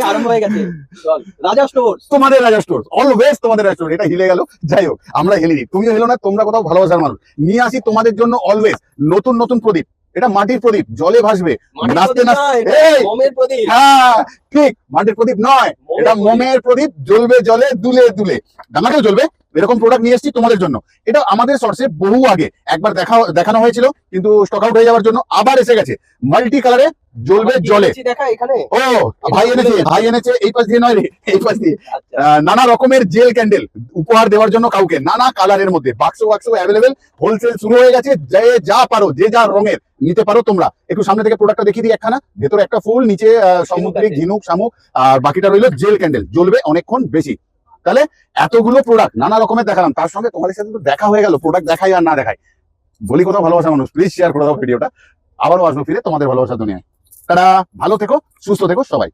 আরম্ভ হয়ে গেছে। চল রাজা স্টোর, তোমাদের রাজা স্টোর, অলওয়েজ তোমাদের রাজা স্টোর। এটা হিলে গেল, যাই হোক আমরা হেলিনি, তুমিও হেলো না, তোমরা কোথাও ভালোবাসার মানুষ। নিয়ে আসি তোমাদের জন্য অলওয়েজ নতুন নতুন প্রদীপ। এটা মাটির প্রদীপ, জলে ভাসবে, নাচতে নাচতে। মোমের প্রদীপ। হ্যাঁ ঠিক, মাটির প্রদীপ নয়, এটা মোমের প্রদীপ, জ্বলবে জলে দুলে দুলে, ডাঙাতেও জ্বলবে। এরকম প্রোডাক্ট নিয়ে এসেছি তোমাদের জন্য। এটা আমাদের সোর্সে বহু আগে একবার দেখানো হয়েছিল, কিন্তু স্টক আউট হয়ে যাওয়ার জন্য আবার এসে গেছে। মাল্টি কালারে জ্বলবে জলে। দেখা এখানে ও ভাই এনেছে এই পাশ দিয়ে নয় রে, এই পাশ দিয়ে। নানা রকমের জেল ক্যান্ডেল উপহার দেওয়ার জন্য কাউকে, নানা কালারের মধ্যে বাক্স অ্যাভেলেবেল, হোলসেল শুরু হয়ে গেছে। যে যা পারো, যে যা রঙের নিতে পারো তোমরা। একটু সামনে থেকে প্রোডাক্টটা দেখিয়ে দিই একখানা। ভেতরে একটা ফুল, নিচে সামুদ্রিক ঝিনুক শামুক, আর বাকিটা রইলো জেল ক্যান্ডেল, জ্বলবে অনেকক্ষণ বেশি। তাহলে এতগুলো প্রোডাক্ট নানা রকমের দেখালাম, তার সঙ্গে তোমাদের সাথে তো দেখা হয়ে গেল, প্রোডাক্ট দেখাই আর না দেখাই। বলি কোথাও ভালোবাসা মানুষ, প্লিজ শেয়ার করে দাও ভিডিওটা। আবারও আসবো ফিরে তোমাদের ভালোবাসা দুনিয়ায়। তারা ভালো থেকো, সুস্থ থেকো সবাই।